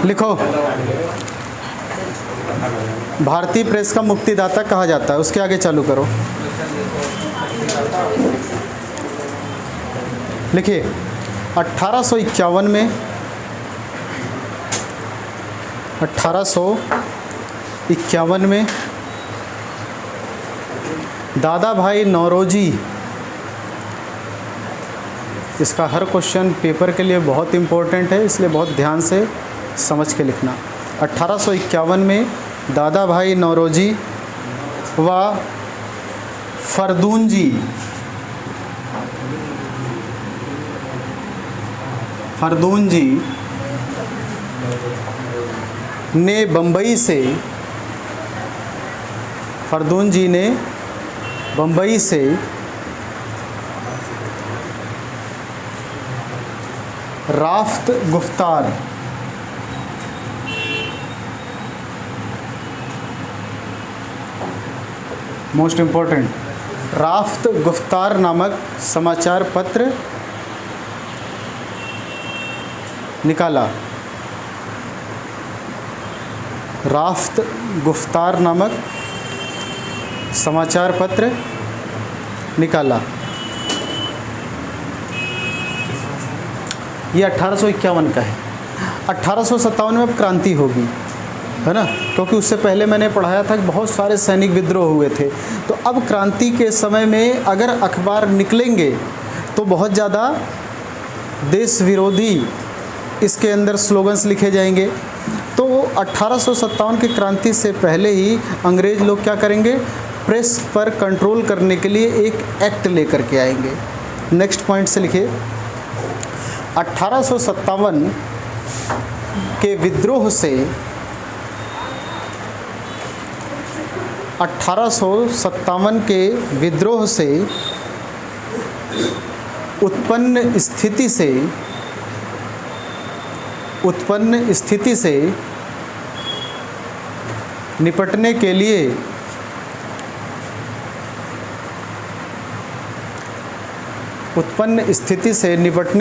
लिखो। भारतीय प्रेस का मुक्तिदाता कहा जाता है, उसके आगे चालू करो। लिखिए 1851 में 1851 में दादा भाई नौरोजी, इसका हर क्वेश्चन पेपर के लिए बहुत इम्पोर्टेंट है, इसलिए बहुत ध्यान से समझ के लिखना। 1851 में दादा भाई नौरोजी व फरदून जी ने बम्बई से राफ्त गुफ्तार मोस्ट इम्पोर्टेंट राफ्त गुफ्तार नामक समाचार पत्र निकाला। राफ्त गुफ्तार नामक समाचार पत्र निकाला। ये 1851 का है। 1857 में अब क्रांति होगी, है ना, क्योंकि उससे पहले मैंने पढ़ाया था कि बहुत सारे सैनिक विद्रोह हुए थे। तो अब क्रांति के समय में अगर अखबार निकलेंगे तो बहुत ज़्यादा देश विरोधी इसके अंदर स्लोगन्स लिखे जाएंगे। तो 1857 की क्रांति से पहले ही अंग्रेज़ लोग क्या करेंगे, प्रेस पर कंट्रोल करने के लिए एक एक्ट लेकर के आएंगे। नेक्स्ट पॉइंट से लिखिए। 1857 के विद्रोह से 1857 के विद्रोह से उत्पन्न स्थिति से निपटने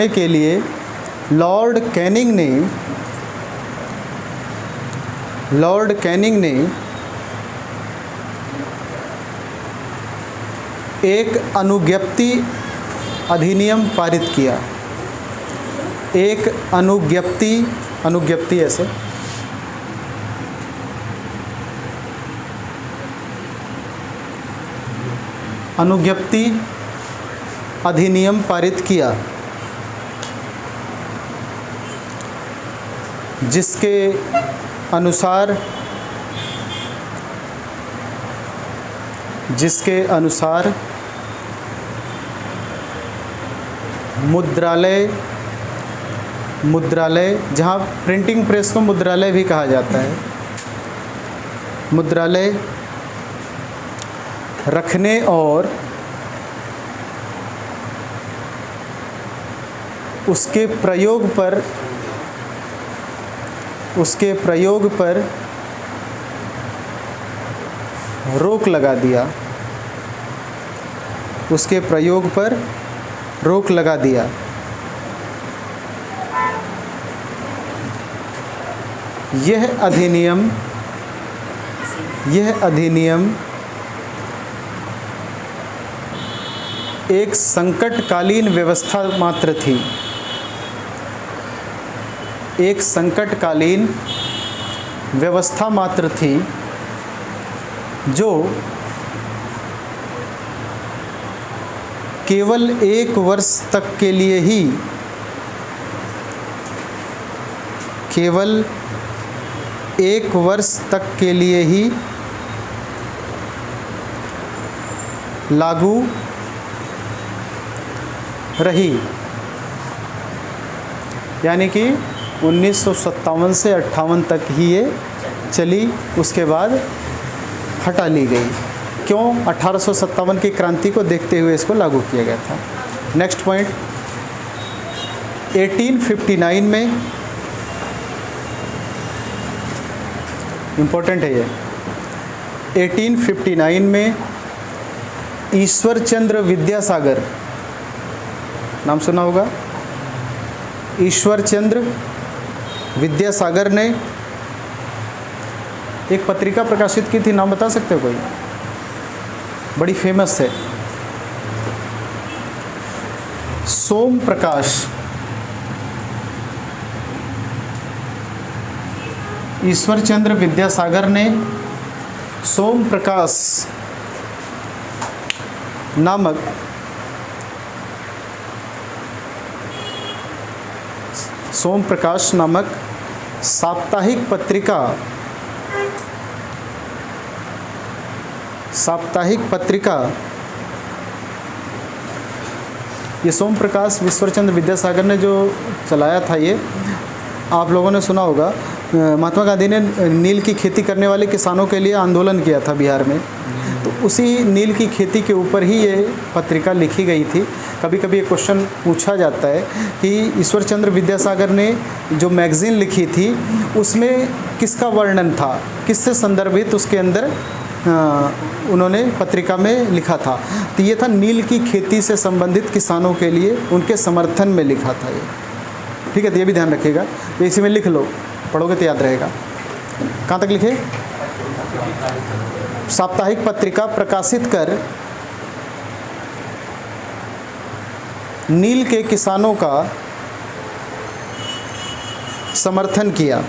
के लिए लॉर्ड कैनिंग ने एक अनुज्ञप्ति अधिनियम पारित किया। एक अनुज्ञप्ति ऐसे अनुज्ञप्ति अधिनियम पारित किया, जिसके अनुसार मुद्रालय, जहाँ प्रिंटिंग प्रेस को मुद्रालय भी कहा जाता है, मुद्रालय रखने और उसके प्रयोग पर रोक लगा दिया। उसके प्रयोग पर रोक लगा दिया। यह अधिनियम एक संकटकालीन व्यवस्था मात्र थी। एक संकटकालीन व्यवस्था मात्र थी जो केवल 1 वर्ष तक के लिए ही लागू रही। यानी कि 1957 से 58 तक ही ये चली, उसके बाद हटा ली गई। क्यों? 1857 की क्रांति को देखते हुए इसको लागू किया गया था। नेक्स्ट पॉइंट, 1859 में, इम्पोर्टेंट है ये, 1859 में ईश्वर चंद्र विद्यासागर, नाम सुना होगा, ईश्वर चंद्र विद्यासागर ने एक पत्रिका प्रकाशित की थी, नाम बता सकते हो कोई? बड़ी फेमस है, सोम प्रकाश। ईश्वर चंद्र विद्यासागर ने सोम प्रकाश नामक साप्ताहिक पत्रिका, ये सोम प्रकाश ईश्वरचंद्र विद्यासागर ने जो चलाया था, ये आप लोगों ने सुना होगा। महात्मा गांधी ने नील की खेती करने वाले किसानों के लिए आंदोलन किया था बिहार में, तो उसी नील की खेती के ऊपर ही ये पत्रिका लिखी गई थी। कभी कभी ये क्वेश्चन पूछा जाता है कि ईश्वरचंद्र विद्यासागर ने जो मैगज़ीन लिखी थी उसमें किसका वर्णन था, किससे संदर्भित उसके अंदर उन्होंने पत्रिका में लिखा था। तो ये था नील की खेती से संबंधित किसानों के लिए उनके समर्थन में लिखा था ये। ठीक है, तो ये भी ध्यान रखिएगा, तो इसी में लिख लो, पढ़ोगे तो याद रहेगा। कहाँ तक लिखे? साप्ताहिक पत्रिका प्रकाशित कर नील के किसानों का समर्थन किया।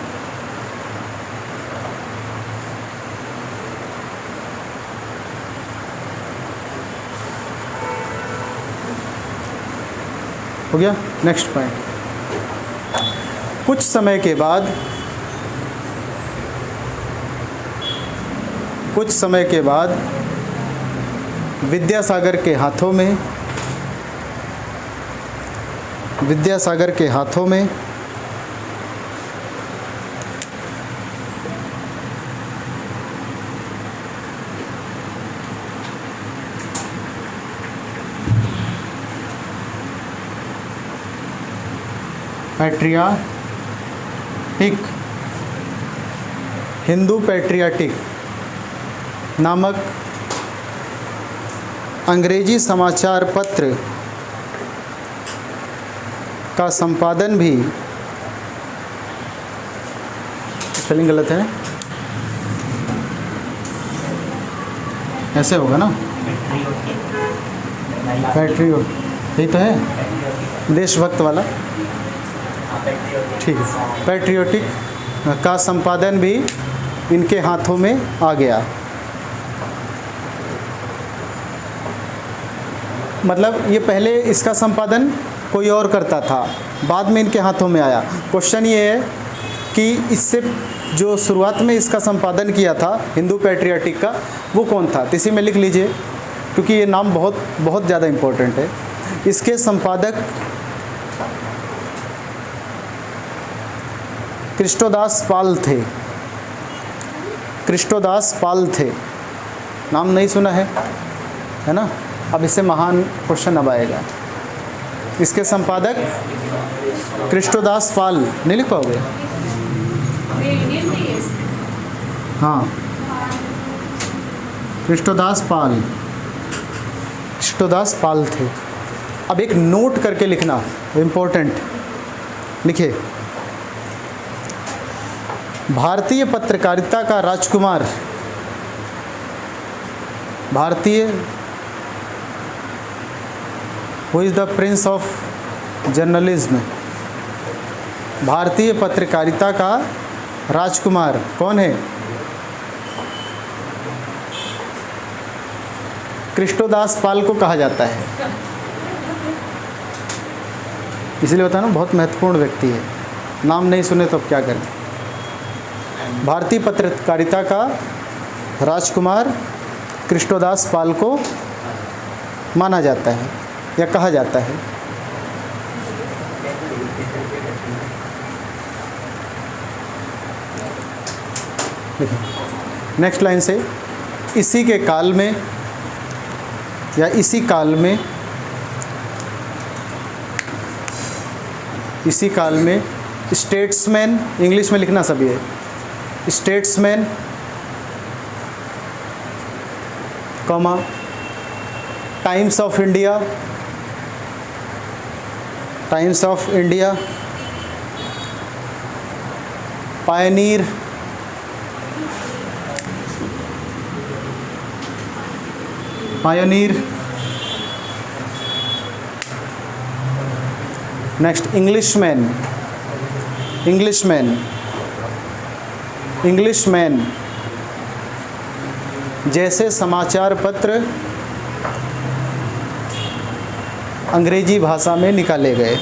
हो गया। नेक्स्ट पॉइंट, कुछ समय के बाद विद्यासागर के हाथों में हिंदू पैट्रियाटिक नामक अंग्रेजी समाचार पत्र का संपादन भी, स्पेलिंग गलत है, ऐसे होगा ना, पैट्रियोट, यही तो है, देशभक्त वाला। ठीक है, पैट्रियोटिक का संपादन भी इनके हाथों में आ गया। मतलब ये पहले इसका संपादन कोई और करता था, बाद में इनके हाथों में आया। क्वेश्चन ये है कि इससे जो शुरुआत में इसका संपादन किया था हिंदू पैट्रियाटिक का, वो कौन था? तो इसी में लिख लीजिए, क्योंकि ये नाम बहुत ज़्यादा इम्पोर्टेंट है। इसके संपादक कृष्णदास पाल थे। नाम नहीं सुना है ना? अब इससे महान क्वेश्चन अब आएगा। इसके संपादक कृष्णदास पाल, नहीं लिख पाओगे? हाँ, कृष्णदास पाल थे। अब एक नोट करके लिखना, इम्पोर्टेंट, लिखे, भारतीय पत्रकारिता का राजकुमार, who is the prince of journalism, भारतीय पत्रकारिता का राजकुमार कौन है? कृष्णदास पाल को कहा जाता है। इसलिए बता ना, बहुत महत्वपूर्ण व्यक्ति है, नाम नहीं सुने तो अब क्या करें। भारतीय पत्रकारिता का राजकुमार कृष्णदास पाल को माना जाता है या कहा जाता है। देखिए नेक्स्ट लाइन से, इसी काल में स्टेट्समैन, इंग्लिश में लिखना सभी है, Statesman comma Times of India Pioneer, Pioneer. Next Englishman, Englishman, Englishman जैसे समाचार पत्र अंग्रेजी भाषा में निकाले गए।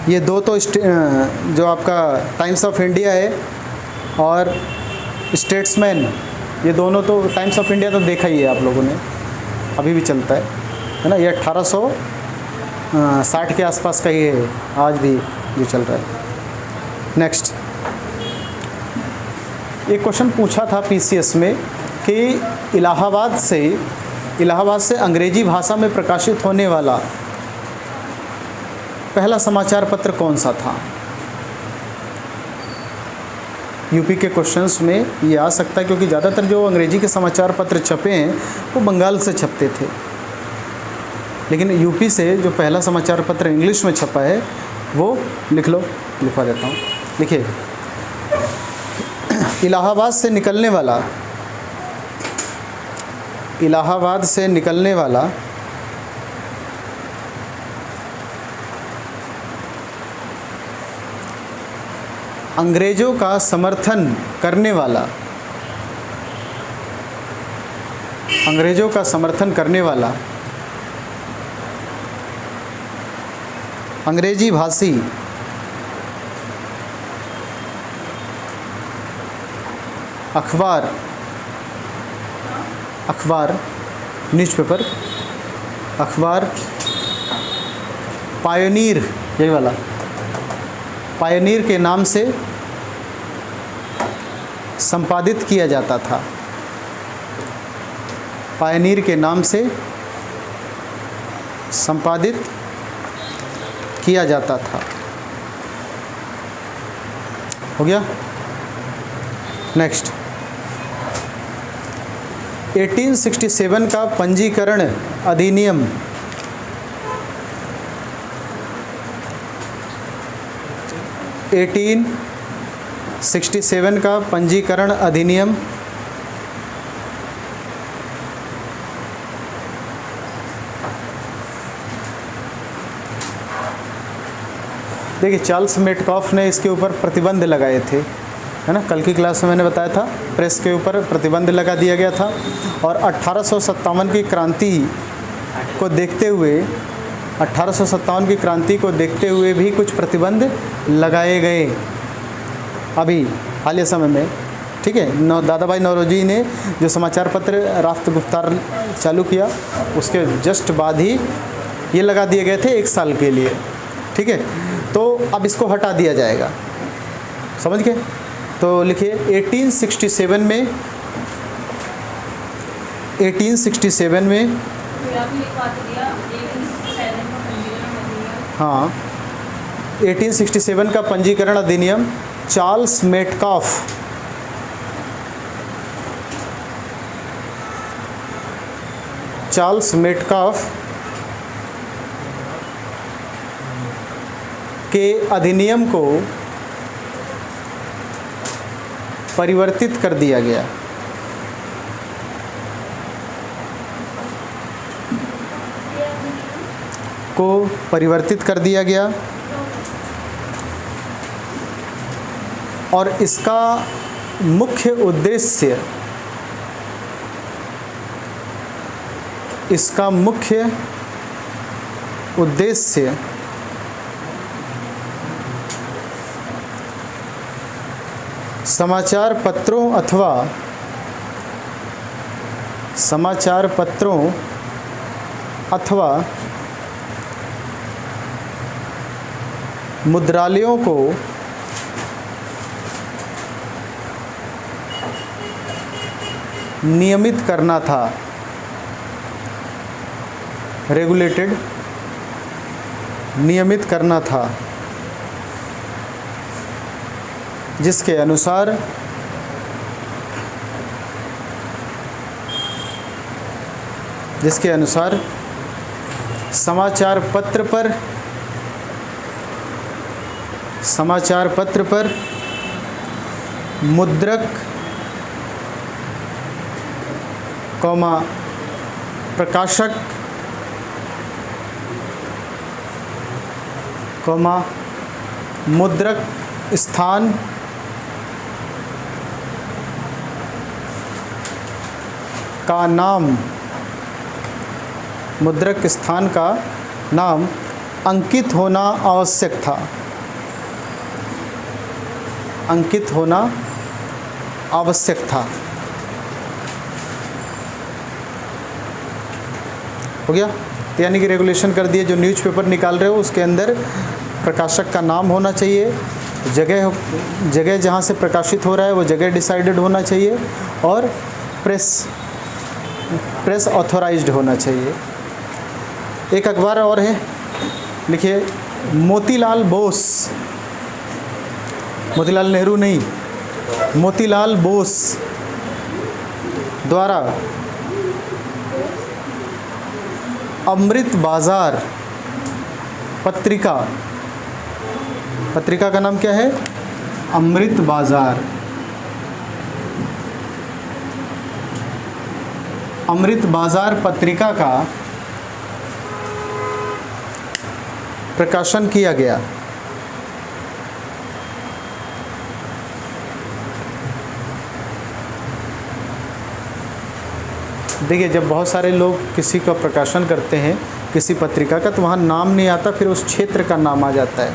ये दो तो जो आपका टाइम्स ऑफ इंडिया है और स्टेट्समैन, ये दोनों तो, टाइम्स ऑफ इंडिया तो देखा ही है आप लोगों ने, अभी भी चलता है ना। ये 1860 के आसपास का ही है, आज भी ये चल रहा है। नेक्स्ट, एक क्वेश्चन पूछा था पीसीएस में कि इलाहाबाद से अंग्रेजी भाषा में प्रकाशित होने वाला पहला समाचार पत्र कौन सा था। यूपी के क्वेश्चंस में ये आ सकता है, क्योंकि ज़्यादातर जो अंग्रेजी के समाचार पत्र छपे हैं वो बंगाल से छपते थे, लेकिन यूपी से जो पहला समाचार पत्र इंग्लिश में छपा है वो लिख लो, लिखवा देता हूँ। देखिए, इलाहाबाद से निकलने वाला अंग्रेजों का समर्थन करने वाला, अंग्रेजों का समर्थन करने वाला अंग्रेजी भाषी अखबार न्यूज़पेपर, अखबार पायोनीर, यही वाला पायोनीर के नाम से संपादित किया जाता था। पायोनीर के नाम से संपादित किया जाता था। हो गया। नेक्स्ट, 1867 का पंजीकरण अधिनियम, एटीन 67 का पंजीकरण अधिनियम देखिए, चार्ल्स मेटकॉफ ने इसके ऊपर प्रतिबंध लगाए थे, है ना। कल की क्लास में मैंने बताया था, प्रेस के ऊपर प्रतिबंध लगा दिया गया था। और 1857 की क्रांति को देखते हुए 1857 की क्रांति को देखते हुए भी कुछ प्रतिबंध लगाए गए अभी हालिया समय में, ठीक है। दादा भाई नौरोजी ने जो समाचार पत्र राफ्त गुफ्तार चालू किया, उसके जस्ट बाद ही ये लगा दिए गए थे 1 साल के लिए, ठीक है। तो अब इसको हटा दिया जाएगा, समझ गए। तो लिखिए 1867 में 1867 में हाँ 1867 का पंजीकरण अधिनियम चार्ल्स मेटकॉफ के अधिनियम को परिवर्तित कर दिया गया। और इसका मुख्य उद्देश्य समाचार पत्रों अथवा मुद्रालयों को नियमित करना था, नियमित करना था, जिसके अनुसार समाचार पत्र पर मुद्रक, कौमा प्रकाशक, कौमा मुद्रक स्थान, का नाम, मुद्रक स्थान का नाम अंकित होना आवश्यक था। अंकित होना आवश्यक था। हो गया? तो यानी कि रेगुलेशन कर दिए, जो न्यूज़पेपर निकाल रहे हो उसके अंदर प्रकाशक का नाम होना चाहिए, जगह जहाँ से प्रकाशित हो रहा है वो जगह डिसाइडेड होना चाहिए, और प्रेस ऑथोराइज्ड होना चाहिए। एक अखबार और है, लिखिए मोतीलाल बोस, मोतीलाल नेहरू नहीं, मोतीलाल बोस द्वारा अमृत बाजार पत्रिका, पत्रिका का नाम क्या है? अमृत बाजार। अमृत बाजार पत्रिका का प्रकाशन किया गया। देखिए, जब बहुत सारे लोग किसी का प्रकाशन करते हैं किसी पत्रिका का, तो वहाँ नाम नहीं आता, फिर उस क्षेत्र का नाम आ जाता है।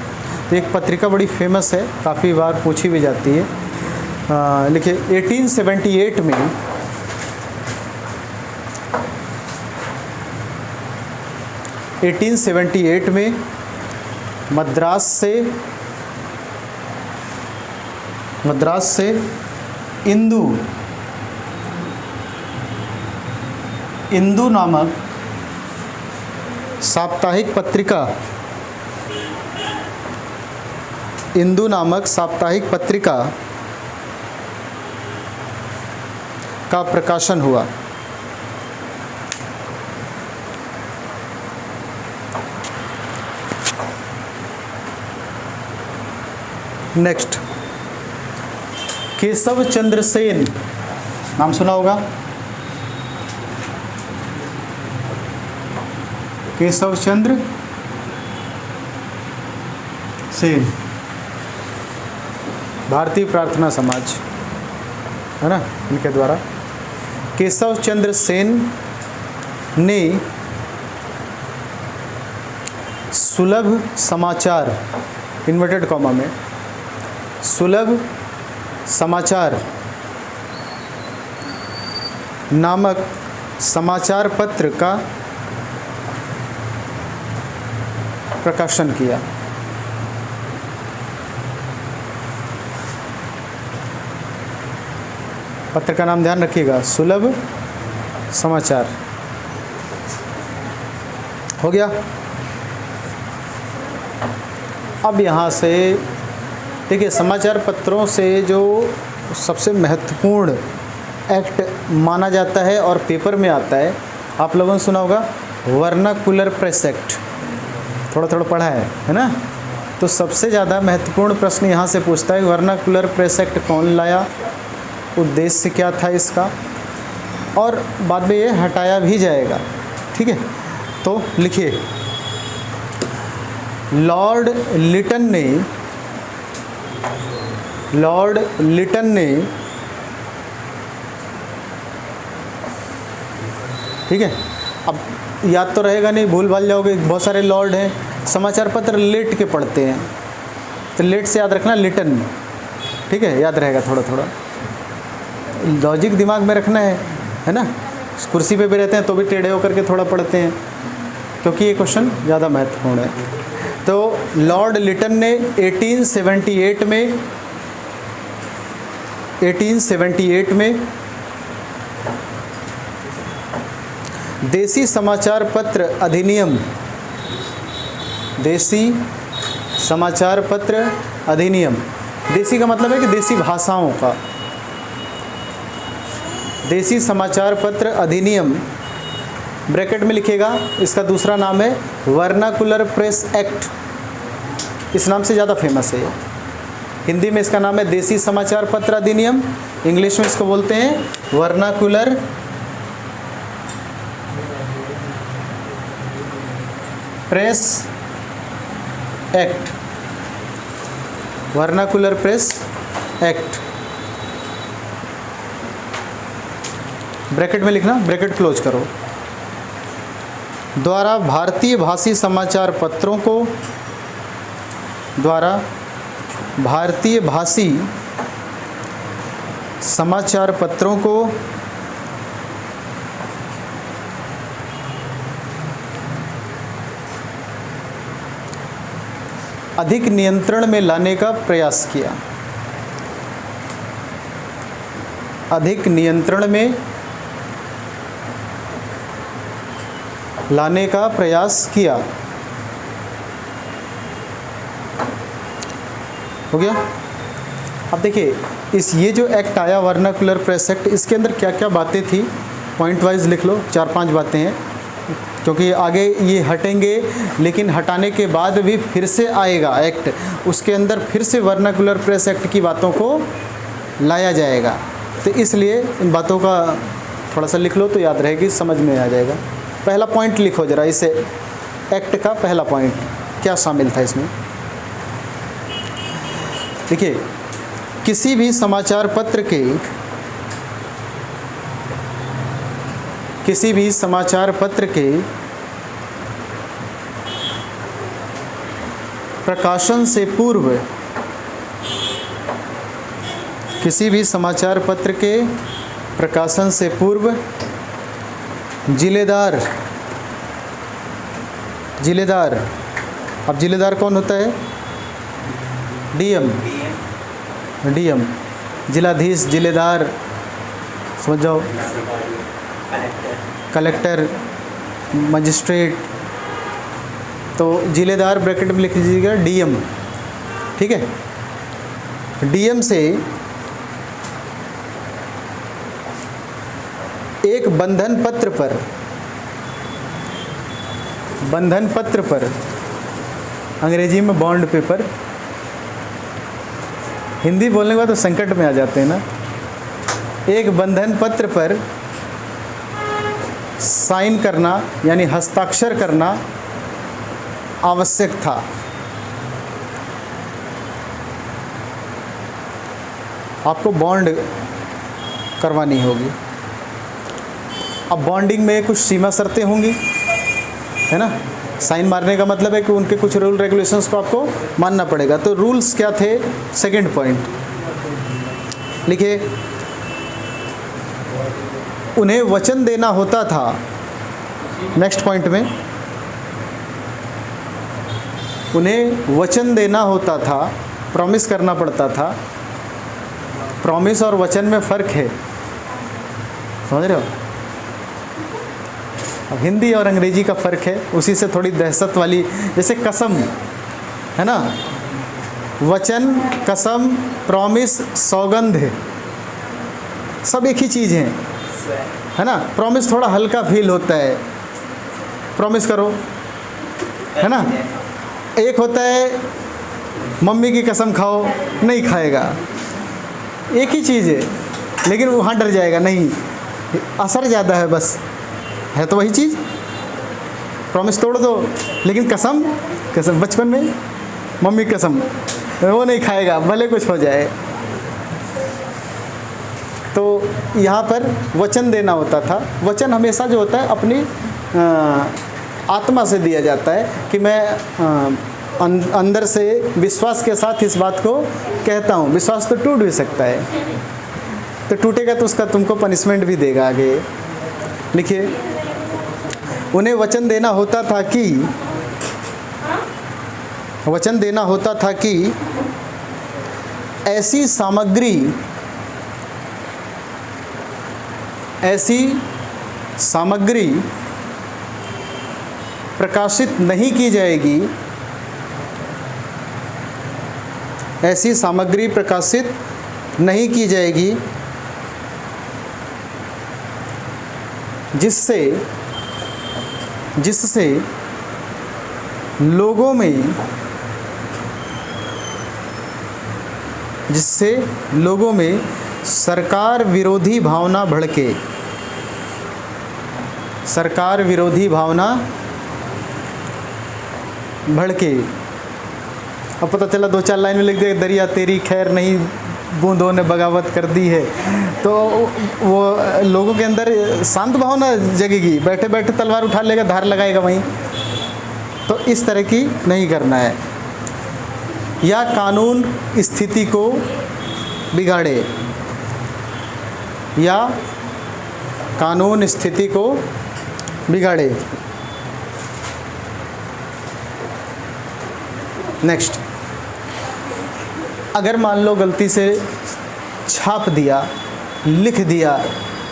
तो एक पत्रिका बड़ी फेमस है, काफ़ी बार पूछी भी जाती है। लिखिए 1878 में मद्रास से इंदू नामक साप्ताहिक पत्रिका का प्रकाशन हुआ। नेक्स्ट, केशव चंद्र सेन, नाम सुना होगा? केशव चंद्र सेन, भारतीय प्रार्थना समाज है ना, इनके द्वारा। केशव चंद्र सेन ने सुलभ समाचार, इन्वर्टेड कॉमा में, सुलभ समाचार नामक समाचार पत्र का प्रकाशन किया। पत्र का नाम ध्यान रखिएगा, सुलभ समाचार। हो गया? अब यहाँ से देखिए, समाचार पत्रों से जो सबसे महत्वपूर्ण एक्ट माना जाता है और पेपर में आता है, आप लोगों ने सुना होगा वर्नाकुलर प्रेस एक्ट, थोड़ा थोड़ा पढ़ा है ना? तो सबसे ज़्यादा महत्वपूर्ण प्रश्न यहाँ से पूछता है, वर्नाकुलर प्रेस एक्ट कौन लाया, उद्देश्य क्या था इसका, और बाद में ये हटाया भी जाएगा। ठीक है? तो लिखिए, लॉर्ड लिटन ने ठीक है, अब याद तो रहेगा नहीं, भूल भाल जाओगे, बहुत सारे लॉर्ड हैं, समाचार पत्र लेट के पढ़ते हैं, तो लेट से याद रखना लिटन। ठीक है, याद रहेगा, थोड़ा थोड़ा लॉजिक दिमाग में रखना है ना? कुर्सी पे भी रहते हैं तो भी टेढ़े होकर के थोड़ा पढ़ते हैं, क्योंकि ये क्वेश्चन ज़्यादा महत्वपूर्ण है। तो लॉर्ड लिटन ने 1878 में देसी समाचार पत्र अधिनियम, देसी समाचार पत्र अधिनियम, देसी का मतलब है कि देसी भाषाओं का, देसी समाचार पत्र अधिनियम ब्रैकेट में लिखेगा, इसका दूसरा नाम है वर्नाकुलर प्रेस एक्ट, इस नाम से ज़्यादा फेमस है ये। हिंदी में इसका नाम है देसी समाचार पत्र अधिनियम, इंग्लिश में इसको बोलते हैं vernacular press act, vernacular press act. Bracket में लिखना, ब्रैकेट क्लोज करो। द्वारा भारतीय भाषी समाचार पत्रों को, द्वारा भारतीय भाषी समाचार पत्रों को अधिक नियंत्रण में लाने का प्रयास किया, अधिक नियंत्रण में लाने का प्रयास किया। हो गया। अब देखिए ये जो एक्ट आया वर्नाकुलर प्रेस एक्ट, इसके अंदर क्या क्या बातें थी, पॉइंट वाइज लिख लो, 4-5 बातें हैं, क्योंकि आगे ये हटेंगे, लेकिन हटाने के बाद भी फिर से आएगा एक्ट, उसके अंदर फिर से वर्नाकुलर प्रेस एक्ट की बातों को लाया जाएगा। तो इसलिए इन बातों का थोड़ा सा लिख लो तो याद रहेगी, समझ में आ जाएगा। पहला पॉइंट लिखो जरा, इसे एक्ट का पहला पॉइंट क्या शामिल था इसमें। देखिए, किसी भी समाचार पत्र के, किसी भी समाचार पत्र के प्रकाशन से पूर्व, किसी भी समाचार पत्र के प्रकाशन से पूर्व जिलेदार, जिलेदार, अब जिलेदार कौन होता है, डीएम, डीएम, जिलाधीश, जिलेदार, समझ जाओ, कलेक्टर, मजिस्ट्रेट, तो जिलेदार ब्रैकेट में लिख लीजिएगा डीएम, ठीक है। डीएम से एक बंधन पत्र पर, बंधन पत्र पर, अंग्रेजी में बॉन्ड पेपर, हिंदी बोलने के बाद तो संकट में आ जाते हैं ना, एक बंधन पत्र पर साइन करना यानी हस्ताक्षर करना आवश्यक था। आपको बॉन्ड करवानी होगी। अब बॉन्डिंग में कुछ सीमा शर्तें होंगी, है ना। साइन मारने का मतलब है कि उनके कुछ रूल रेगुलेशंस को आपको मानना पड़ेगा। तो रूल्स क्या थे, सेकंड पॉइंट लिखिए, उन्हें वचन देना होता था। नेक्स्ट पॉइंट में, उन्हें वचन देना होता था, प्रॉमिस करना पड़ता था। प्रॉमिस और वचन में फ़र्क है, समझ रहे हो। अब हिंदी और अंग्रेजी का फ़र्क है, उसी से थोड़ी दहशत वाली, जैसे कसम है ना, वचन, कसम, प्रॉमिस, सौगंध है, सब एक ही चीज़ है ना। प्रॉमिस थोड़ा हल्का फील होता है, प्रॉमिस करो, है ना। एक होता है मम्मी की कसम खाओ, नहीं खाएगा, एक ही चीज़ है, लेकिन वहाँ डर जाएगा, नहीं, असर ज़्यादा है, बस है तो वही चीज़। प्रॉमिस तोड़ दो, लेकिन कसम, कसम बचपन में मम्मी कसम, वो नहीं खाएगा भले कुछ हो जाए। तो यहाँ पर वचन देना होता था। वचन हमेशा जो होता है अपनी आत्मा से दिया जाता है कि मैं अंदर से विश्वास के साथ इस बात को कहता हूँ। विश्वास तो टूट भी सकता है, तो टूटेगा तो उसका तुमको पनिशमेंट भी देगा आगे। लिखिए, उन्हें वचन देना होता था कि, वचन देना होता था कि ऐसी सामग्री, ऐसी सामग्री प्रकाशित नहीं की जाएगी, ऐसी सामग्री प्रकाशित नहीं की जाएगी जिससे लोगों में जिससे लोगों में सरकार विरोधी भावना भड़के। सरकार विरोधी भावना भड़के। अब पता चला 2-4 लाइन में लिख दे, दरिया तेरी खैर नहीं, बूंदों ने बगावत कर दी है, तो वो लोगों के अंदर शांत भावना जगेगी, बैठे बैठे तलवार उठा लेगा, धार लगाएगा वहीं। तो इस तरह की नहीं करना है। या कानून स्थिति को बिगाड़े, या कानून स्थिति को बिगाड़े। नेक्स्ट, अगर मान लो गलती से छाप दिया, लिख दिया,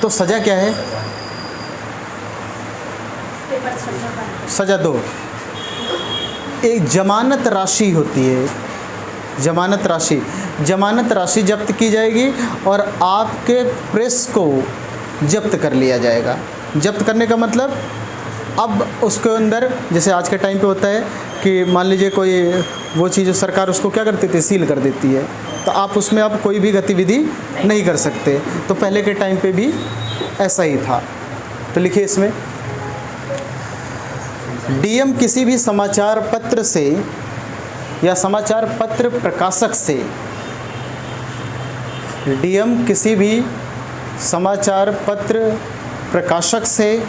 तो सज़ा क्या है? सज़ा दो। एक जमानत राशि होती है, जमानत राशि। जमानत राशि जब्त की जाएगी और आपके प्रेस को जब्त कर लिया जाएगा। जब्त करने का मतलब, अब उसके अंदर जैसे आज के टाइम पे होता है कि मान लीजिए कोई वो चीज़ सरकार उसको क्या करती थी, सील कर देती है, तो आप उसमें अब कोई भी गतिविधि नहीं कर सकते। तो पहले के टाइम पे भी ऐसा ही था। तो लिखिए इसमें, डीएम किसी भी समाचार पत्र से या समाचार पत्र प्रकाशक से, डीएम किसी भी समाचार पत्र प्रकाशक से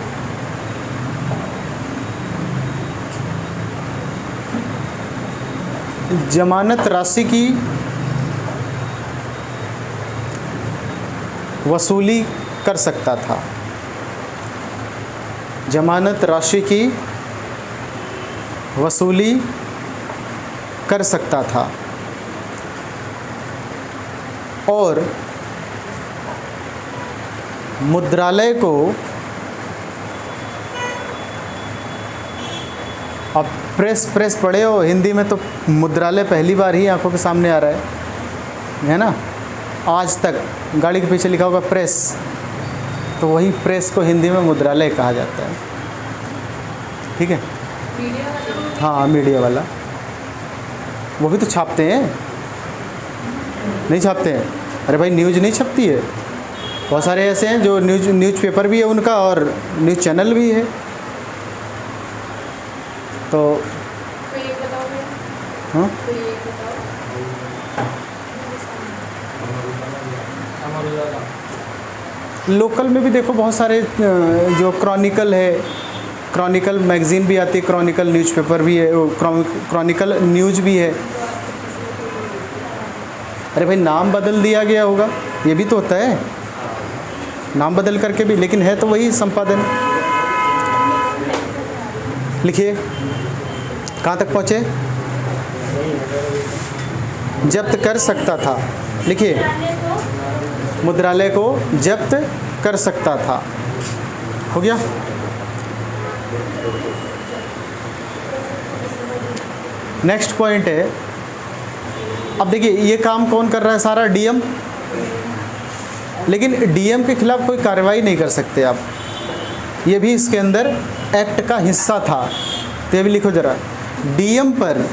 जमानत राशि की वसूली कर सकता था। जमानत राशि की वसूली कर सकता था और मुद्रालय को, अब प्रेस पढ़े हो हिंदी में तो मुद्रालय पहली बार ही आंखों के सामने आ रहा है ना। आज तक गाड़ी के पीछे लिखा होगा प्रेस, तो वही प्रेस को हिंदी में मुद्रालय कहा जाता है। ठीक है, हाँ मीडिया वाला, वो भी तो छापते हैं, नहीं छापते हैं? अरे भाई न्यूज़ नहीं छपती है, बहुत सारे ऐसे हैं जो न्यूज़पेपर भी है उनका और न्यूज़ चैनल भी है। तो हाँ, लोकल में भी देखो बहुत सारे जो क्रॉनिकल है, क्रॉनिकल मैगज़ीन भी आती है, क्रॉनिकल न्यूज़पेपर भी है, क्रॉनिकल न्यूज़ भी है। अरे भाई नाम बदल दिया गया होगा, ये भी तो होता है, नाम बदल करके भी, लेकिन है तो वही संपादन। लिखिए कहाँ तक पहुँचे? जब्त कर सकता था। लिखिए, मुद्रालय को जब्त कर सकता था। हो गया? नेक्स्ट पॉइंट है, अब देखिए ये काम कौन कर रहा है? सारा डीएम। लेकिन डीएम के खिलाफ कोई कार्रवाई नहीं कर सकते आप, ये भी इसके अंदर एक्ट का हिस्सा था। तो ये भी लिखो ज़रा, डीएम पर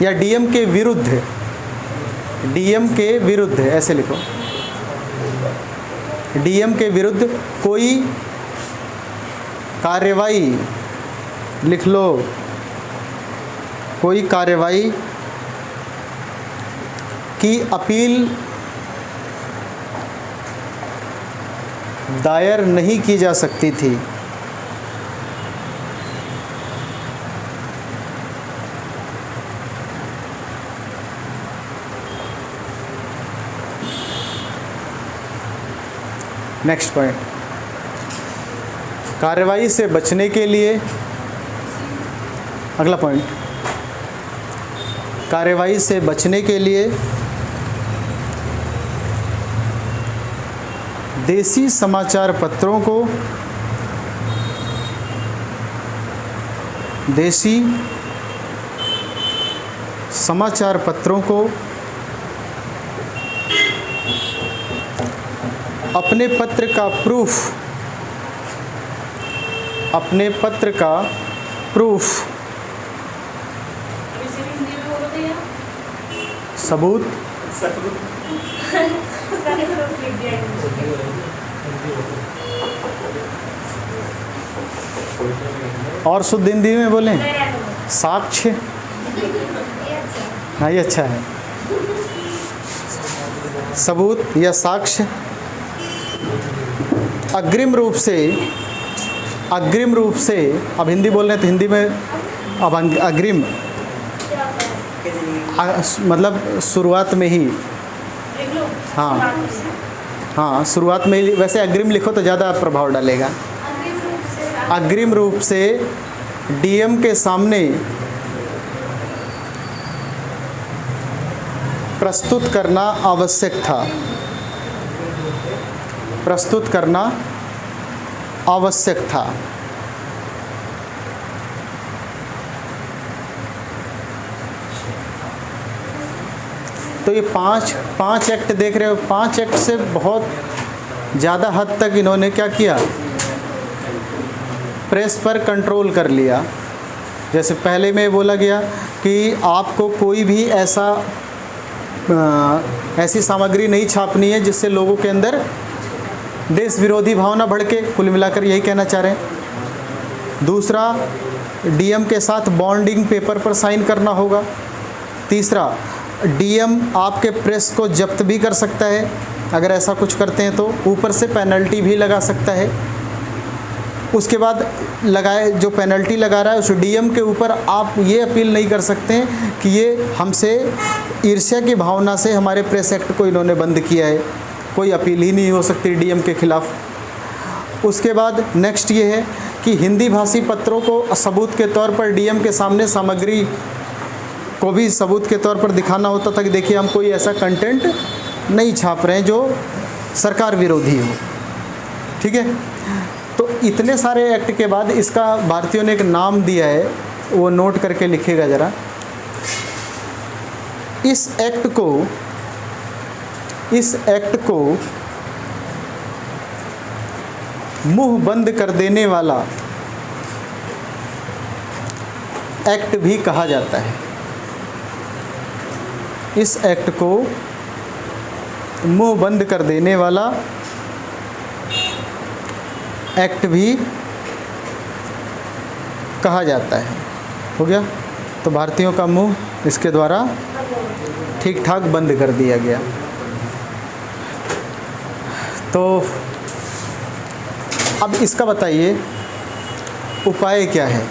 या डीएम के विरुद्ध ऐसे लिखो, डीएम के विरुद्ध कोई कार्रवाई, लिख लो, कोई कार्रवाई की अपील दायर नहीं की जा सकती थी। नेक्स्ट पॉइंट, कार्रवाई से बचने के लिए, अगला पॉइंट, कार्रवाई से बचने के लिए देसी समाचार पत्रों को, देसी समाचार पत्रों को अपने पत्र का प्रूफ सबूत, और शुद्ध हिंदी में बोलें साक्ष्य। हाँ, ये अच्छा है। सबूत या साक्ष्य। अग्रिम रूप से अब हिंदी बोल रहे हैं तो हिंदी में अब अग्रिम मतलब शुरुआत में ही। हाँ हाँ, शुरुआत में ही। वैसे अग्रिम लिखो तो ज़्यादा प्रभाव डालेगा। अग्रिम रूप से डीएम के सामने प्रस्तुत करना आवश्यक था। प्रस्तुत करना आवश्यक था। तो ये पांच एक्ट देख रहे हो। 5 एक्ट से बहुत ज़्यादा हद तक इन्होंने क्या किया, प्रेस पर कंट्रोल कर लिया। जैसे पहले में बोला गया कि आपको कोई भी ऐसी सामग्री नहीं छापनी है जिससे लोगों के अंदर देश विरोधी भावना भड़के। कुल मिलाकर यही कहना चाह रहे हैं। दूसरा, डीएम के साथ बॉन्डिंग पेपर पर साइन करना होगा। तीसरा, डीएम आपके प्रेस को जब्त भी कर सकता है अगर ऐसा कुछ करते हैं तो, ऊपर से पेनल्टी भी लगा सकता है। उसके बाद जो पेनल्टी लगा रहा है उस डीएम के ऊपर आप ये अपील नहीं कर सकते हैं कि ये हमसे ईर्ष्या की भावना से हमारे प्रेस एक्ट को इन्होंने बंद किया है। कोई अपील ही नहीं हो सकती डीएम के खिलाफ। उसके बाद नेक्स्ट ये है कि हिंदी भाषी पत्रों को सबूत के तौर पर डीएम के सामने सामग्री को भी सबूत के तौर पर दिखाना होता था कि देखिए हम कोई ऐसा कंटेंट नहीं छाप रहे हैं जो सरकार विरोधी हो। ठीक है, तो इतने सारे एक्ट के बाद इसका भारतीयों ने एक नाम दिया है, वो नोट करके लिखिएगा ज़रा। इस एक्ट को मुंह बंद कर देने वाला एक्ट भी कहा जाता है। इस एक्ट को मुंह बंद कर देने वाला एक्ट भी कहा जाता है। हो गया, तो भारतीयों का मुंह इसके द्वारा ठीक ठाक बंद कर दिया गया। तो अब इसका बताइए उपाय क्या है।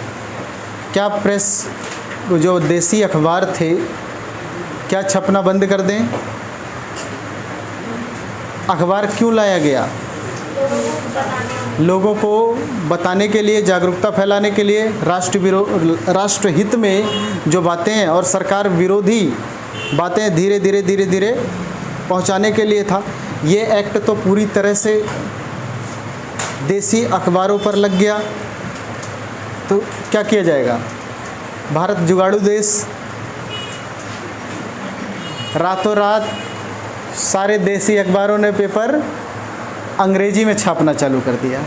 क्या प्रेस जो देसी अखबार थे क्या छपना बंद कर दें? अखबार क्यों लाया गया? लोगों को बताने के लिए, जागरूकता फैलाने के लिए, राष्ट्रहित में जो बातें हैं और सरकार विरोधी बातें धीरे धीरे पहुंचाने के लिए था। ये एक्ट तो पूरी तरह से देसी अखबारों पर लग गया। तो क्या किया जाएगा? भारत जुगाड़ू देश, रातों रात सारे देसी अखबारों ने पेपर अंग्रेजी में छापना चालू कर दिया।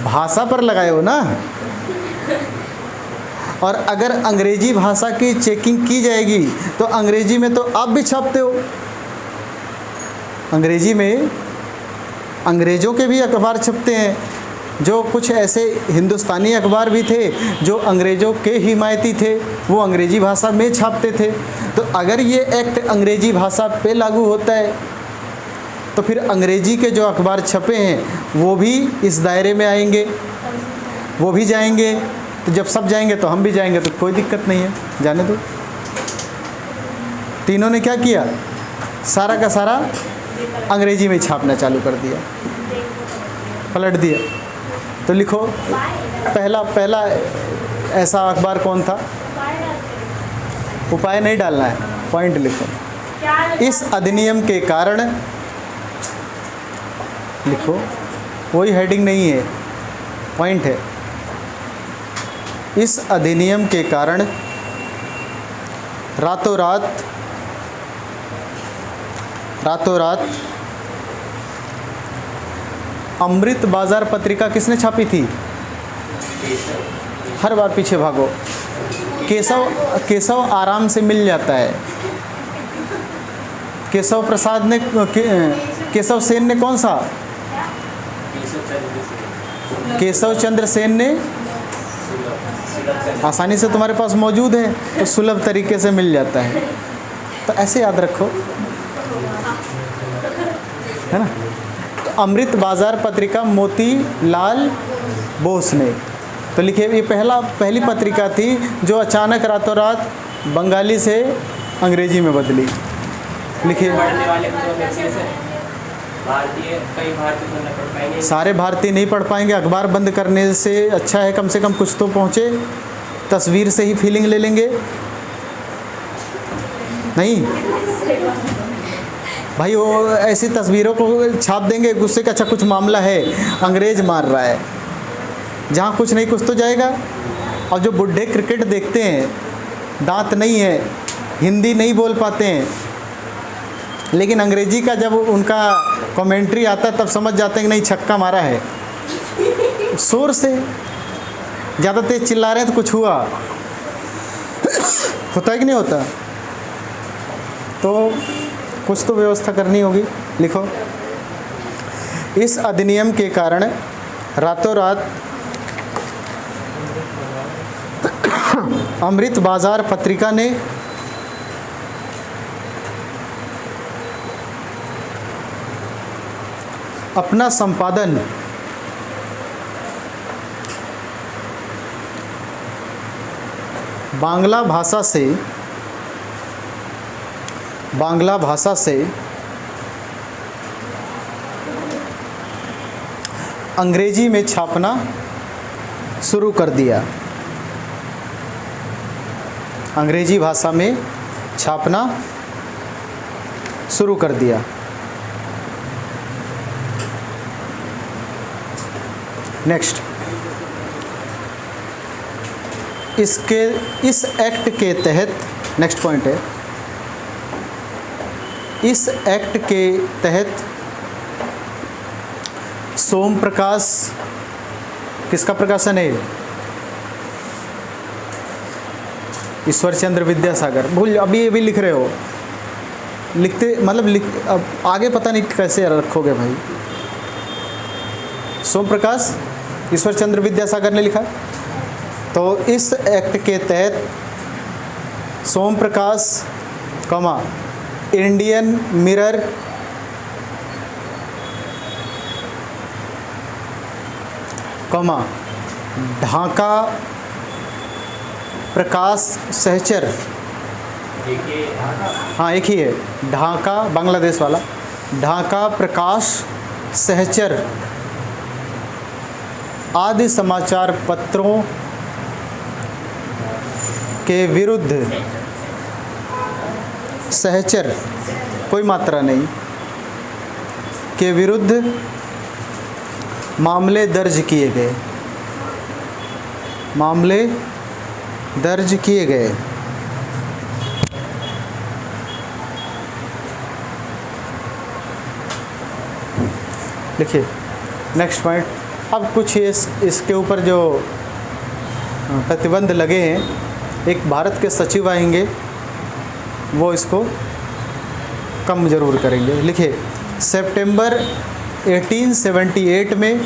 भाषा पर लगाए हो ना। और अगर अंग्रेजी भाषा की चेकिंग की जाएगी तो अंग्रेजी में तो आप भी छापते हो। अंग्रेजी में अंग्रेज़ों के भी अखबार छपते हैं। जो कुछ ऐसे हिंदुस्तानी अखबार भी थे जो अंग्रेज़ों के हिमायती थे, वो अंग्रेज़ी भाषा में छापते थे। तो अगर ये एक्ट अंग्रेज़ी भाषा पे लागू होता है तो फिर अंग्रेज़ी के जो अखबार छपे हैं वो भी इस दायरे में आएंगे, वो भी जाएंगे। तो जब सब जाएंगे तो हम भी जाएंगे, तो कोई दिक्कत नहीं है, जाने दो। तीनों ने क्या किया? सारा का सारा अंग्रेजी में छापना चालू कर दिया, पलट दिया। तो लिखो पहला ऐसा अखबार कौन था? उपाय नहीं डालना है, पॉइंट लिखो। इस अधिनियम के कारण, लिखो, कोई हेडिंग नहीं है, पॉइंट है। इस अधिनियम के कारण रातों रात अमृत बाजार पत्रिका किसने छापी थी? हर बार पीछे भागो। केशव आराम से मिल जाता है। केशव प्रसाद ने केशव सेन ने कौन सा? केशव चंद्र सेन ने आसानी से तुम्हारे पास मौजूद है तो सुलभ तरीके से मिल जाता है, तो ऐसे याद रखो, है ना। तो अमृत बाजार पत्रिका मोतीलाल बोस ने, तो लिखिए ये पहली पत्रिका थी जो अचानक रातों रात बंगाली से अंग्रेजी में बदली। लिखिए सारे भारतीय नहीं पढ़ पाएंगे, अखबार बंद करने से अच्छा है कम से कम कुछ तो पहुँचे, तस्वीर से ही फीलिंग ले लेंगे। नहीं भाई, वो ऐसी तस्वीरों को छाप देंगे गुस्से का, अच्छा कुछ मामला है, अंग्रेज मार रहा है, जहाँ कुछ नहीं कुछ तो जाएगा। और जो बुढ़े क्रिकेट देखते हैं, दांत नहीं है, हिंदी नहीं बोल पाते हैं, लेकिन अंग्रेजी का जब उनका कमेंट्री आता है तब समझ जाते हैं कि नहीं छक्का मारा है, शोर से ज़्यादा तेज चिल्ला रहे हैं तो कुछ हुआ, होता है कि नहीं होता। तो कुछ तो व्यवस्था करनी होगी। लिखो, इस अधिनियम के कारण रातों रात अमृत बाजार पत्रिका ने अपना संपादन बांग्ला भाषा से अंग्रेजी में छापना शुरू कर दिया। अंग्रेजी भाषा में छापना शुरू कर दिया। नेक्स्ट, इस एक्ट के तहत, नेक्स्ट पॉइंट है, इस एक्ट के तहत सोम प्रकाश, किसका प्रकाशन है? ईश्वर चंद्र विद्यासागर। भूल अभी लिख रहे हो, लिखते मतलब अब आगे पता नहीं कैसे रखोगे भाई। सोम प्रकाश ईश्वर चंद्र विद्यासागर ने लिखा। तो इस एक्ट के तहत सोम प्रकाश कमा इंडियन मिरर कमा ढाका प्रकाश सहचर, हाँ एक ही है, ढाका बांग्लादेश वाला, ढाका प्रकाश सहचर आदि समाचार पत्रों के विरुद्ध, सहचर कोई मात्रा नहीं, के विरुद्ध मामले दर्ज किए गए, मामले दर्ज किए गए। लिखिए नेक्स्ट पॉइंट। अब कुछ इसके ऊपर जो प्रतिबंध लगे हैं, एक भारत के सचिव आएंगे वो इसको कम ज़रूर करेंगे। लिखिए, सितंबर 1878 में,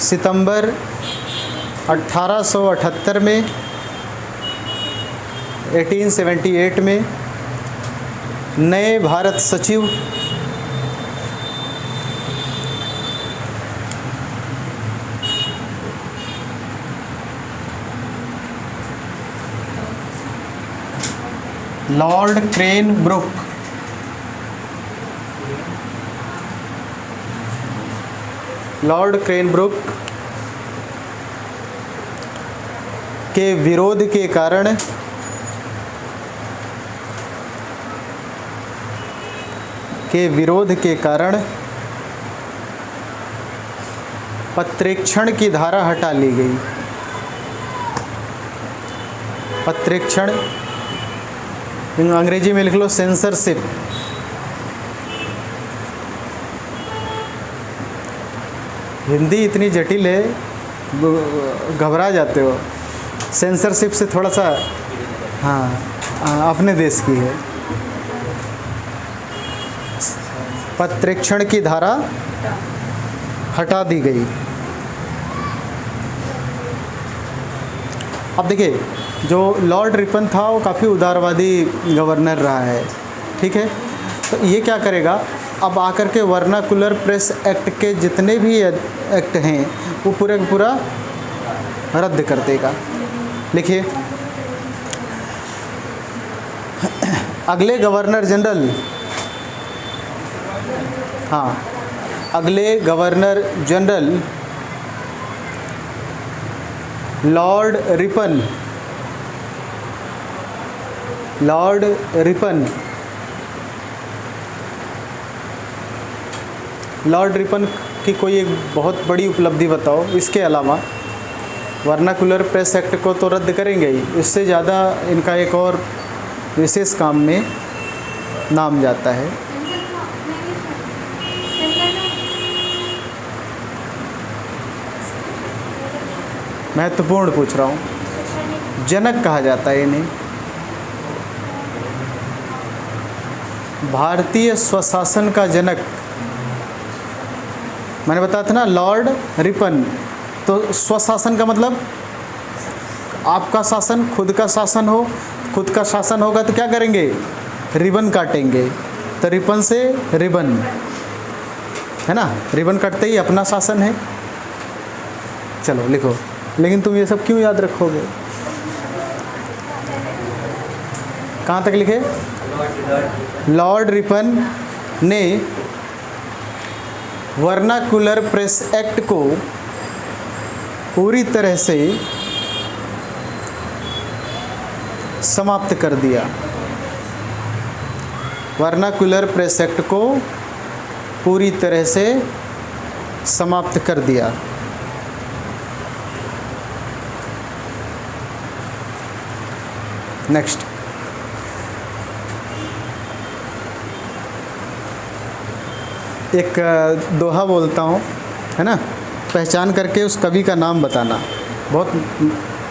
सितंबर 1878 में, 1878 में नए भारत सचिव लॉर्ड क्रेनब्रुक के विरोध के कारण पत्रेक्षण की धारा हटा ली गई। पत्रेक्षण अंग्रेजी में लिख लो सेंसरशिप। हिंदी इतनी जटिल है, घबरा जाते हो। सेंसरशिप से थोड़ा सा, हाँ अपने देश की है। पत्रेक्षण की धारा हटा दी गई। अब देखिए, जो लॉर्ड रिपन था वो काफ़ी उदारवादी गवर्नर रहा है, ठीक है। तो ये क्या करेगा, अब आकर के वर्नाकुलर प्रेस एक्ट के जितने भी एक्ट हैं वो पूरा का पूरा रद्द कर देगा। लिखिए, अगले गवर्नर जनरल, हाँ, अगले गवर्नर जनरल लॉर्ड रिपन की कोई एक बहुत बड़ी उपलब्धि बताओ। इसके अलावा वर्नाकुलर प्रेस एक्ट को तो रद्द करेंगे ही, इससे ज़्यादा इनका एक और विशेष काम में नाम जाता है। महत्वपूर्ण पूछ रहा हूँ। जनक कहा जाता है इन्हें। भारतीय स्वशासन का जनक, मैंने बताया था ना, लॉर्ड रिपन। तो स्वशासन का मतलब आपका शासन, खुद का शासन हो, खुद का शासन होगा तो क्या करेंगे, रिबन काटेंगे। तो रिपन से रिबन, है ना, रिबन काटते ही अपना शासन है। चलो लिखो, लेकिन तुम ये सब क्यों याद रखोगे? कहाँ तक लिखे? लॉर्ड रिपन ने वर्नाकुलर प्रेस एक्ट को पूरी तरह से समाप्त कर दिया। वर्नाकुलर प्रेस एक्ट को पूरी तरह से समाप्त कर दिया। नेक्स्ट, एक दोहा बोलता हूँ, है ना, पहचान करके उस कवि का नाम बताना। बहुत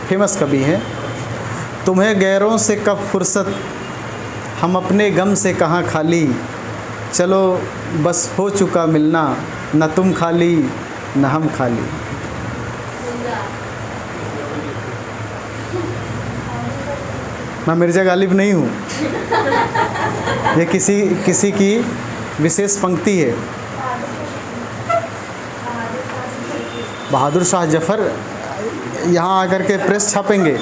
फेमस कवि है। तुम्हें गैरों से कब फुर्सत, हम अपने गम से कहाँ खाली, चलो बस हो चुका मिलना, न तुम खाली न हम खाली। मैं मिर्ज़ा गालिब नहीं हूँ, ये किसी की विशेष पंक्ति है। बहादुर शाह जफर यहाँ आकर के प्रेस छापेंगे।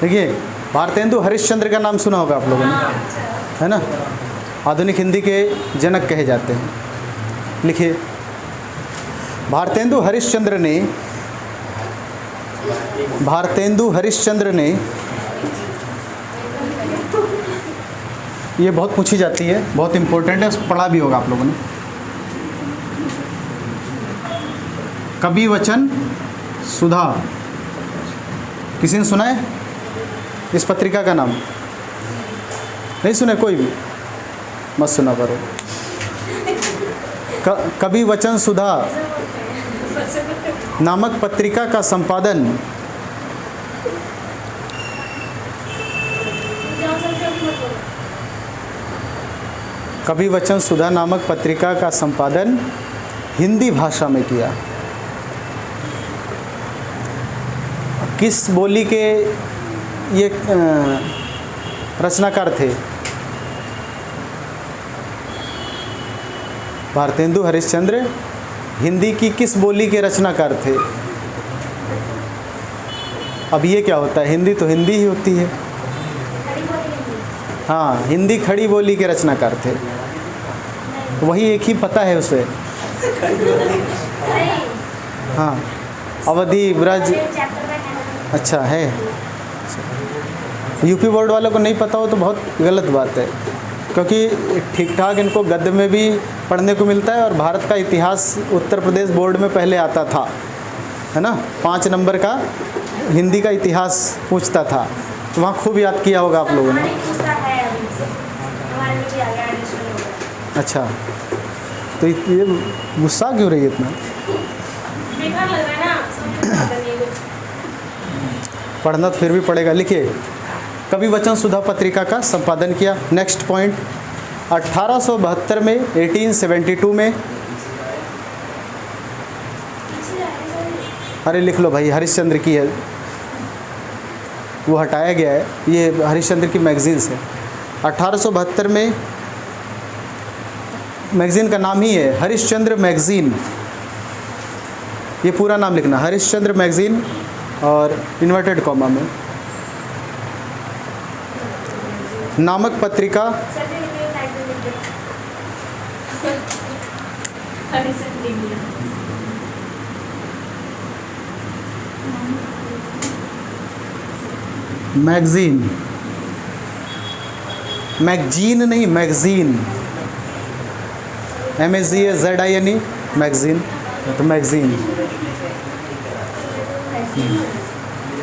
देखिए, भारतेंदु हरिश्चंद्र का नाम सुना होगा आप लोगों ने, है ना, आधुनिक हिंदी के जनक कहे जाते हैं। लिखिए, भारतेंदु हरिश्चंद्र ने, ये बहुत पूछी जाती है, बहुत इम्पोर्टेंट है, पढ़ा भी होगा आप लोगों ने। कवि वचन सुधा, किसी ने सुना है इस पत्रिका का नाम? नहीं सुने कोई भी? मत सुना करो। कवि वचन सुधा नामक पत्रिका का संपादन कवि वचन सुधा नामक पत्रिका का संपादन हिंदी भाषा में किया। किस बोली के ये रचनाकार थे? भारतेंदु हरिश्चंद्र हिंदी की किस बोली के रचनाकार थे? अब ये क्या होता है, हिंदी तो हिंदी ही होती है। हाँ, हिंदी खड़ी बोली के रचनाकार थे, वही एक ही पता है उसे। हाँ, अवधि, ब्रज, अच्छा है। यूपी बोर्ड वालों को नहीं पता हो तो बहुत गलत बात है, क्योंकि ठीक ठाक इनको गद्य में भी पढ़ने को मिलता है। और भारत का इतिहास उत्तर प्रदेश बोर्ड में पहले आता था, है ना, 5 नंबर का हिंदी का इतिहास पूछता था, तो वहाँ खूब याद किया होगा आप लोगों ने। अच्छा, तो ये गुस्सा क्यों रही है इतना? पढ़ना तो फिर भी पड़ेगा। लिखिए, कवि वचन सुधा पत्रिका का संपादन किया। नेक्स्ट पॉइंट, 1872 में, 1872 में, अरे लिख लो भाई, हरिश्चंद्र की है, वो हटाया गया है, ये हरिश्चंद्र की मैगजीन्स है। 1872 में मैगज़ीन का नाम ही है हरिश्चंद्र मैगज़ीन, ये पूरा नाम लिखना, हरिश्चंद्र मैगज़ीन और इन्वर्टेड कॉमा में, नामक पत्रिका मैगज़ीन, मैगजीन नहीं, मैगज़ीन, MAGZINE, मैगज़ीन, तो मैगज़ीन,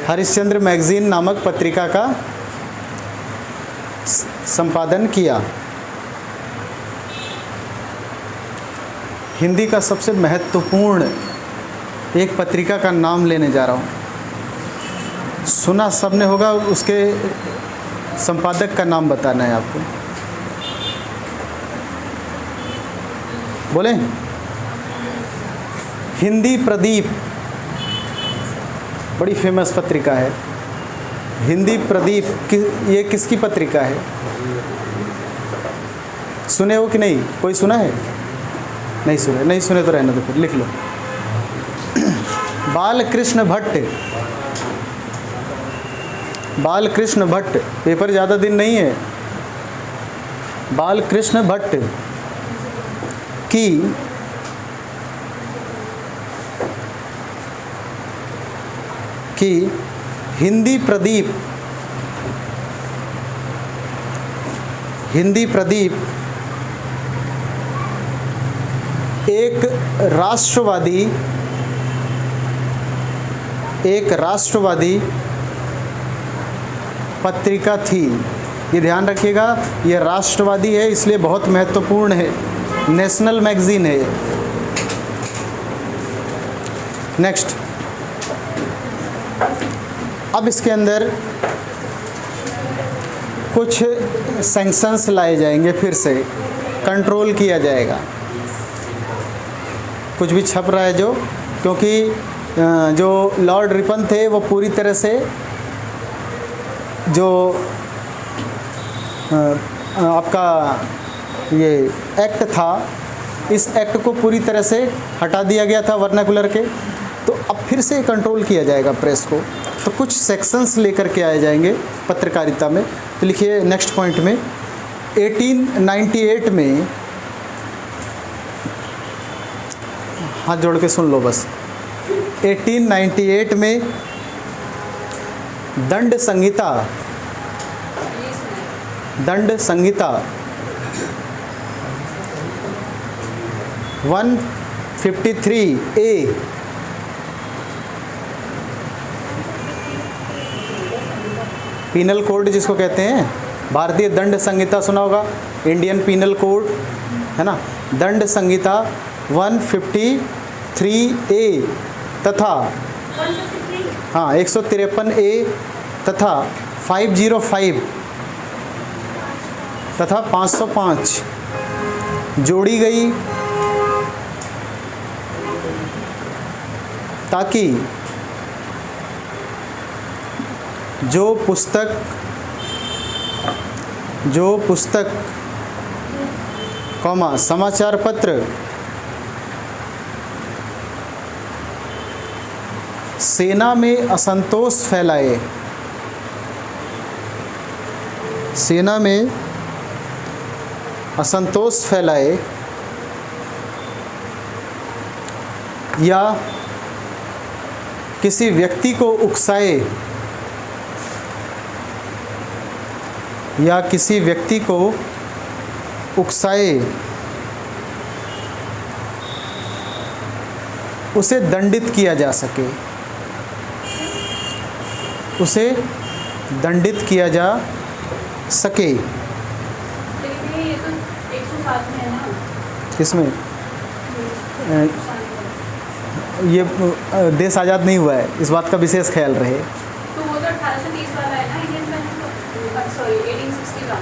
हरिश्चंद्र मैगज़ीन नामक पत्रिका का संपादन किया। हिंदी का सबसे महत्वपूर्ण एक पत्रिका का नाम लेने जा रहा हूँ, सुना सबने होगा, उसके संपादक का नाम बताना है आपको। बोलें? हिंदी प्रदीप, बड़ी फेमस पत्रिका है हिंदी प्रदीप। ये किसकी पत्रिका है? सुने हो कि नहीं? कोई सुना है? नहीं सुने, नहीं सुने तो रहने दो, फिर लिख लो। बालकृष्ण भट्ट, बालकृष्ण भट्ट, पेपर ज़्यादा दिन नहीं है। बालकृष्ण भट्ट की हिंदी प्रदीप, हिंदी प्रदीप एक राष्ट्रवादी पत्रिका थी। ये ध्यान रखिएगा, ये राष्ट्रवादी है, इसलिए बहुत महत्वपूर्ण है, नेशनल मैगजीन है। नेक्स्ट, अब इसके अंदर कुछ सैंक्शंस लाए जाएंगे, फिर से कंट्रोल किया जाएगा। कुछ भी छप रहा है जो, क्योंकि जो लॉर्ड रिपन थे वो पूरी तरह से जो आपका ये एक्ट था, इस एक्ट को पूरी तरह से हटा दिया गया था वर्नाकुलर के, तो अब फिर से कंट्रोल किया जाएगा प्रेस को। तो कुछ सेक्शंस लेकर के आए जाएंगे पत्रकारिता में। तो लिखिए नेक्स्ट पॉइंट में, 1898 में, हाथ जोड़ के सुन लो बस, 1898 में दंड संहिता 153A पीनल कोड जिसको कहते हैं, भारतीय दंड संहिता सुना होगा, इंडियन पीनल कोड है ना, दंड संहिता 153A तथा 153A तथा 505 तथा 505 जोड़ी गई, ताकि जो पुस्तक समाचार पत्र सेना में असंतोष फैलाए या किसी व्यक्ति को उकसाए उसे दंडित किया जा सके, ये तो 107 में है ना? किसमें? ये देश आज़ाद नहीं हुआ है, इस बात का विशेष ख्याल रहे। तो वो तो 1830 वाला है ना, इंडियन पेनल, सॉरी 1860 का।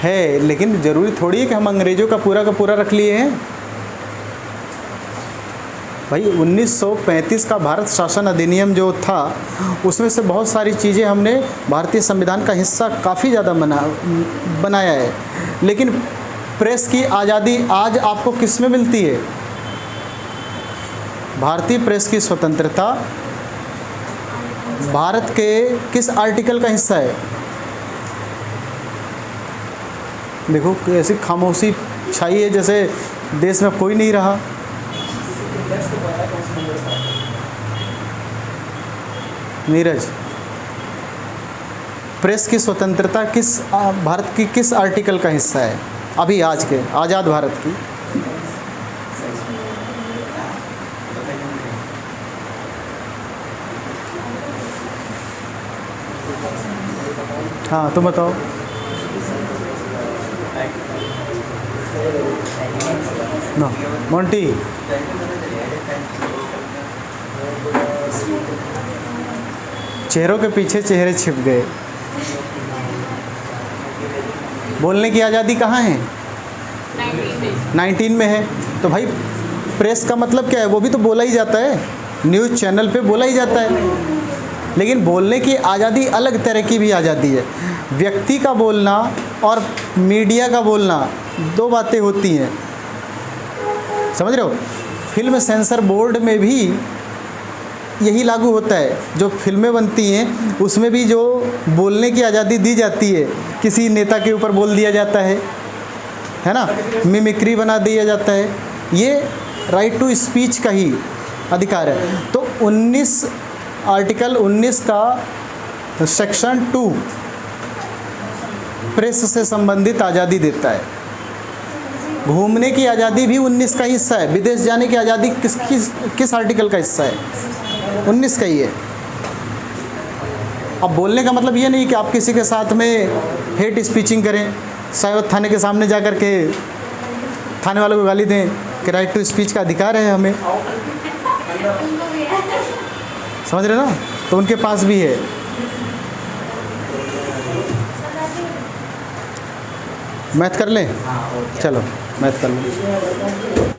है, लेकिन ज़रूरी थोड़ी है कि हम अंग्रेज़ों का पूरा रख लिए हैं। भाई 1935 का भारत शासन अधिनियम जो था उसमें से बहुत सारी चीज़ें हमने भारतीय संविधान का हिस्सा काफ़ी ज़्यादा बनाया है। लेकिन प्रेस की आज़ादी आज आपको किस में मिलती है? भारतीय प्रेस की स्वतंत्रता भारत के किस आर्टिकल का हिस्सा है? देखो ऐसी खामोशी छाई है जैसे देश में कोई नहीं रहा। नीरज, प्रेस की स्वतंत्रता भारत की किस आर्टिकल का हिस्सा है अभी आज के आज़ाद भारत की? हाँ तुम बताओ। ना मोंटी, चेहरों के पीछे चेहरे छिप गए। बोलने की आज़ादी कहाँ है? 19 में है। तो भाई प्रेस का मतलब क्या है? वो भी तो बोला ही जाता है, न्यूज़ चैनल पे बोला ही जाता है। लेकिन बोलने की आज़ादी अलग तरह की भी आज़ादी है। व्यक्ति का बोलना और मीडिया का बोलना दो बातें होती हैं, समझ रहे हो? फिल्म सेंसर बोर्ड में भी यही लागू होता है। जो फिल्में बनती हैं उसमें भी जो बोलने की आज़ादी दी जाती है, किसी नेता के ऊपर बोल दिया जाता है ना, मिमिक्री बना दिया जाता है, ये राइट टू स्पीच का ही अधिकार है। तो आर्टिकल 19 का सेक्शन 2 प्रेस से संबंधित आज़ादी देता है। घूमने की आज़ादी भी 19 का हिस्सा है। विदेश जाने की आज़ादी किस आर्टिकल का हिस्सा है? 19 का ही है। अब बोलने का मतलब ये नहीं कि आप किसी के साथ में हेट स्पीचिंग करें, शायद थाने के सामने जा कर के थाने वालों को गाली दें कि राइट टू स्पीच का अधिकार है हमें, समझ रहे ना? तो उनके पास भी है। मैथ कर लें? चलो मैथ कर लें।